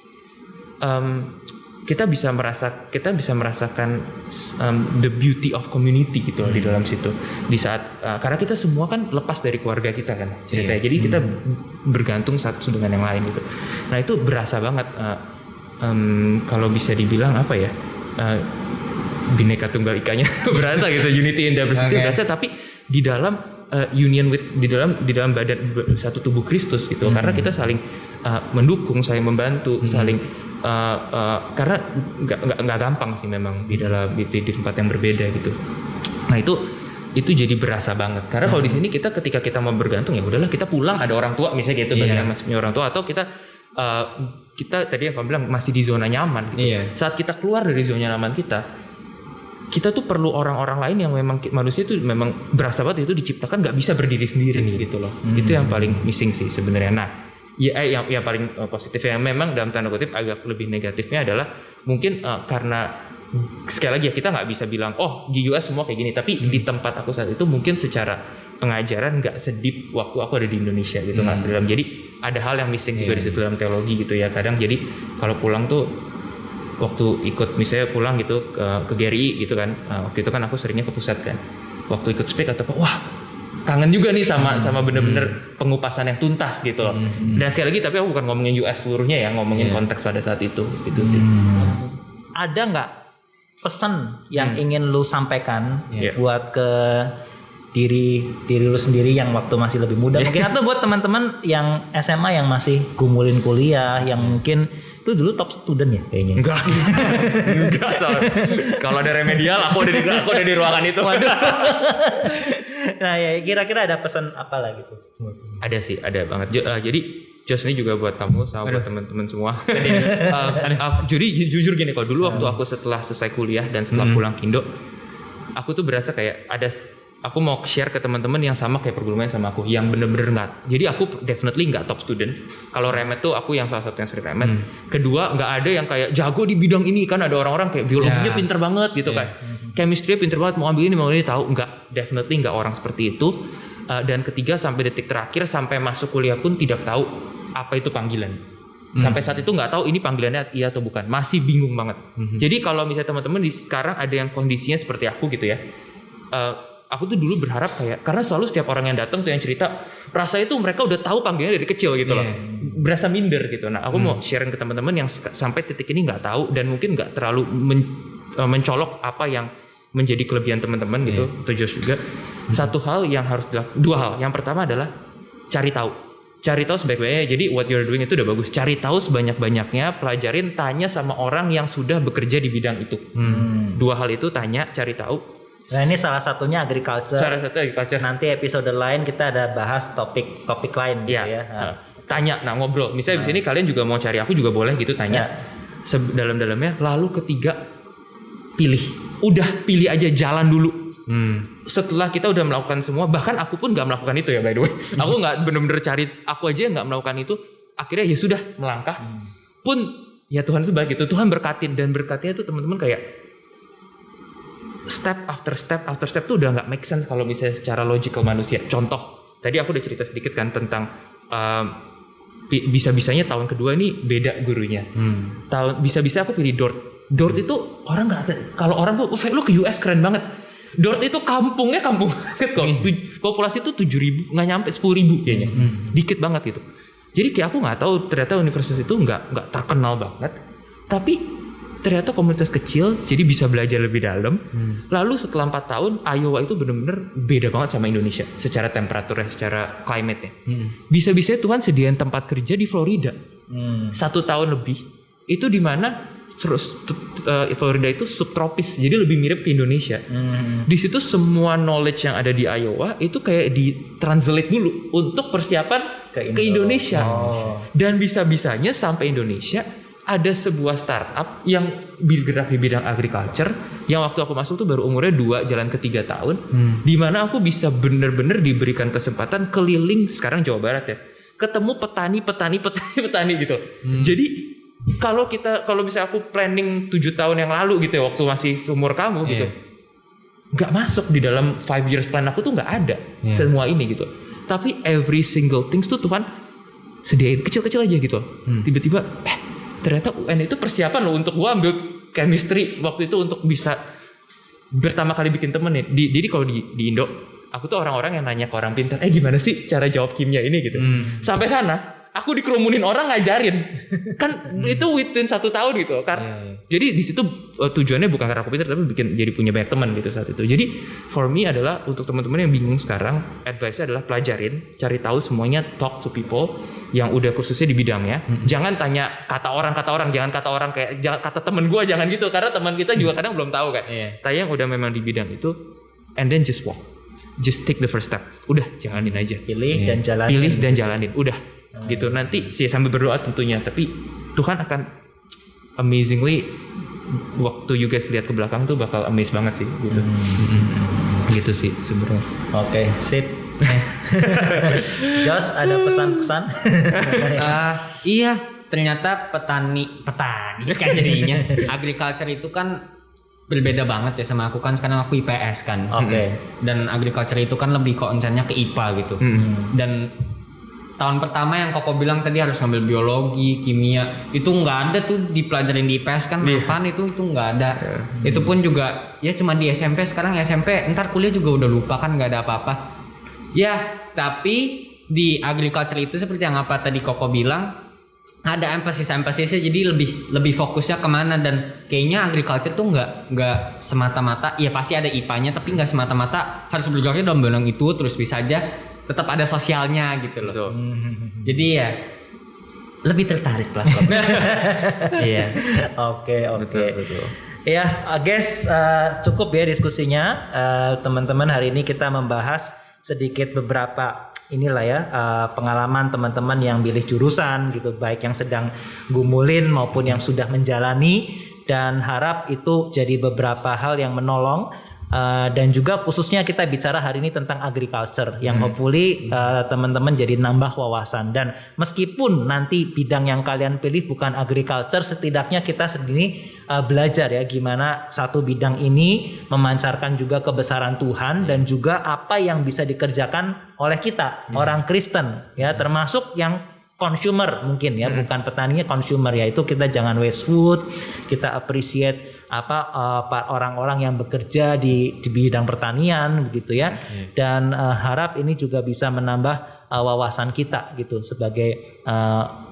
Kita bisa merasakan the beauty of community gitu di dalam situ. Di saat karena kita semua kan lepas dari keluarga kita kan ceritanya. Jadi kita bergantung satu dengan yang lain gitu. Nah itu berasa banget. Kalau bisa dibilang Bhinneka Tunggal Ikanya berasa gitu, unity in diversity berasa, tapi di dalam union with di dalam badan satu tubuh Kristus gitu. Karena kita saling mendukung, saling membantu, saling karena nggak gampang sih memang di dalam di tempat yang berbeda gitu. Nah itu jadi berasa banget. Karena kalau di sini ketika kita mau bergantung ya udahlah, kita pulang ada orang tua misalnya gitu, yang masih punya orang tua, atau kita tadi yang bilang masih di zona nyaman gitu. Saat kita keluar dari zona nyaman kita tuh perlu orang-orang lain yang memang manusia itu memang berasa banget itu diciptakan nggak bisa berdiri sendiri gitu loh. Itu yang paling missing sih sebenarnya. Nah, yang paling positif yang memang dalam tanda kutip agak lebih negatifnya adalah mungkin karena sekali lagi ya kita nggak bisa bilang di US semua kayak gini, tapi di tempat aku saat itu mungkin secara pengajaran nggak sedip waktu aku ada di Indonesia gitu, nggak sedalam. Jadi ada hal yang missing juga di situ dalam teologi gitu ya. Kadang jadi kalau pulang tuh waktu ikut misalnya pulang gitu ke GRI gitu kan, waktu itu kan aku seringnya ke pusat kan, waktu ikut speak atau apa, wah kangen juga nih sama bener-bener pengupasan yang tuntas gitu loh. Dan sekali lagi tapi aku bukan ngomongin US seluruhnya ya, ngomongin konteks pada saat itu gitu sih. Ada nggak pesan yang ingin lu sampaikan buat ke diri lu sendiri yang waktu masih lebih muda, mungkin atau buat teman-teman yang SMA yang masih gumulin kuliah, yang mungkin lu dulu top student ya kayaknya? Enggak soalnya kalau ada remedial aku ada di ruangan itu. Nah ya kira-kira ada pesan apa lah gitu? Ada sih, ada banget. Jadi Jos ini juga buat kamu sama buat teman-teman semua. Jadi jujur gini, kalau dulu waktu aku setelah selesai kuliah dan setelah pulang ke Indo, aku tuh berasa kayak aku mau share ke teman-teman yang sama kayak pergumulan sama aku, yang bener-bener nggak. Jadi aku definitely nggak top student. Kalau remed tuh aku yang salah satu yang sering remed. Kedua nggak ada yang kayak jago di bidang ini, kan ada orang-orang kayak biologinya pinter banget gitu kan. Chemistry pinter banget, mau ambil ini tahu. Nggak, definitely nggak orang seperti itu. Dan ketiga sampai detik terakhir sampai masuk kuliah pun tidak tahu apa itu panggilan. Sampai saat itu nggak tahu ini panggilannya iya atau bukan, masih bingung banget. Jadi kalau misalnya teman-teman sekarang ada yang kondisinya seperti aku gitu ya, aku tuh dulu berharap kayak, karena selalu setiap orang yang datang tuh yang cerita rasanya tuh mereka udah tahu panggilannya dari kecil gitu loh, berasa minder gitu. Nah aku mau sharing ke teman-teman yang sampai titik ini nggak tahu dan mungkin nggak terlalu mencolok apa yang menjadi kelebihan teman-teman gitu, atau Josh juga. Satu hal yang harus dua hal. Yang pertama adalah cari tahu sebaik-baiknya. Jadi what you're doing itu udah bagus. Cari tahu sebanyak-banyaknya, pelajarin, tanya sama orang yang sudah bekerja di bidang itu. Dua hal itu, tanya, cari tahu. Nah ini salah satunya agriculture. Salah satu agriculture. Nanti episode lain kita ada bahas topik lain gitu ya. Tanya, ngobrol. Misalnya di sini kalian juga mau cari aku juga boleh gitu, tanya. Dalam-dalamnya. Lalu ketiga, pilih aja, jalan dulu. Setelah kita udah melakukan semua, bahkan aku pun nggak melakukan itu ya by the way. Aku nggak bener-bener cari, aku aja nggak melakukan itu. Akhirnya ya sudah melangkah. Pun ya Tuhan itu baik gitu. Tuhan berkatin, dan berkatnya itu teman-teman kayak step after step tuh udah nggak make sense kalau misalnya secara logical manusia. Contoh, tadi aku udah cerita sedikit kan tentang bisa-bisanya tahun kedua ini beda gurunya. Bisa-bisa aku pilih Dordt itu orang nggak ada. Kalau orang tuh, lu ke US keren banget. Dordt itu kampung banget kok. Populasi itu 7.000, nggak nyampe 10.000 kayaknya. Dikit banget gitu. Jadi kayak aku nggak tahu ternyata universitas itu nggak terkenal banget. Tapi ternyata komunitas kecil, jadi bisa belajar lebih dalam. Lalu setelah 4 tahun, Iowa itu benar-benar beda banget sama Indonesia secara temperaturnya, secara climate-nya. Bisa-bisa Tuhan sediain tempat kerja di Florida 1 tahun lebih. Itu di mana Florida itu subtropis, jadi lebih mirip ke Indonesia. Di situ semua knowledge yang ada di Iowa itu kayak ditranslate dulu untuk persiapan ke Indonesia. Dan bisa-bisanya sampai Indonesia ada sebuah startup yang bergerak di bidang agriculture, yang waktu aku masuk tuh baru umurnya 2 jalan ke 3 tahun, di mana aku bisa bener-bener diberikan kesempatan keliling sekarang Jawa Barat ya, ketemu petani gitu. Jadi kalau misalnya aku planning 7 tahun yang lalu gitu ya, waktu masih umur kamu gitu, nggak masuk di dalam 5 years plan aku tuh, nggak ada semua ini gitu. Tapi every single things tuh Tuhan sediain kecil-kecil aja gitu. Tiba-tiba ternyata UN itu persiapan loh untuk gua ambil chemistry waktu itu untuk bisa pertama kali bikin temen nih. Jadi kalau di Indo, aku tuh orang-orang yang nanya ke orang pintar, gimana sih cara jawab kimia ini gitu. Sampai sana aku dikerumunin orang ngajarin. Kan itu within 1 tahun gitu. Jadi di situ tujuannya bukan karena aku pintar, tapi jadi punya banyak teman gitu saat itu. Jadi for me adalah untuk teman-teman yang bingung sekarang, advice-nya adalah pelajarin, cari tahu semuanya, talk to people yang udah kursusnya di bidangnya. Jangan tanya kata orang, jangan kata orang kayak kata temen gue, jangan gitu, karena teman kita juga kadang belum tahu kan. Tanya yang udah memang di bidang itu, and then just walk. Just take the first step. Udah, jalanin aja. Pilih dan jalanin. Udah. Gitu, nanti sih sambil berdoa tentunya, tapi Tuhan akan amazingly, waktu you guys lihat ke belakang tuh bakal amaze banget sih gitu. Gitu sih sebenarnya. Oke, sip. Josh, ada pesan-pesan? Iya, ternyata petani kan jadinya. Agriculture itu kan berbeda banget ya sama aku kan, sekarang aku IPS kan. Dan agriculture itu kan lebih konsennya ke IPA gitu. Dan tahun pertama yang Koko bilang tadi harus ngambil biologi, kimia, itu nggak ada tuh dipelajarin di IPS kan, apaan itu nggak ada. Itu pun juga ya cuma di SMP. Sekarang SMP, ntar kuliah juga udah lupa kan, nggak ada apa-apa. Ya, tapi di agriculture itu seperti yang apa tadi Koko bilang, ada emphasis-emphasis-nya, jadi lebih fokusnya kemana, dan kayaknya agriculture tuh nggak semata-mata, ya pasti ada IPA-nya, tapi nggak semata-mata harus bergeraknya dalam bidang itu terus, bisa aja tetap ada sosialnya gitu loh. Betul. Jadi ya lebih tertarik lah. Iya. Oke. Betul. Ya, guys, cukup ya diskusinya. Teman-teman, hari ini kita membahas sedikit beberapa inilah ya pengalaman teman-teman yang pilih jurusan gitu, baik yang sedang gumulin maupun yang sudah menjalani, dan harap itu jadi beberapa hal yang menolong. Dan juga khususnya kita bicara hari ini tentang agriculture yang hopefully teman-teman jadi nambah wawasan, dan meskipun nanti bidang yang kalian pilih bukan agriculture, setidaknya kita sendiri belajar ya gimana satu bidang ini memancarkan juga kebesaran Tuhan, dan juga apa yang bisa dikerjakan oleh kita orang Kristen ya, termasuk yang consumer mungkin ya, bukan petaninya, consumer ya, itu kita jangan waste food, kita appreciate orang-orang yang bekerja di bidang pertanian begitu ya, dan harap ini juga bisa menambah wawasan kita gitu sebagai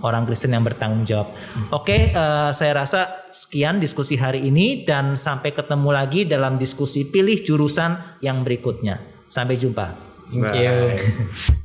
orang Kristen yang bertanggung jawab. Oke, saya rasa sekian diskusi hari ini, dan sampai ketemu lagi dalam diskusi pilih jurusan yang berikutnya. Sampai jumpa. Thank you.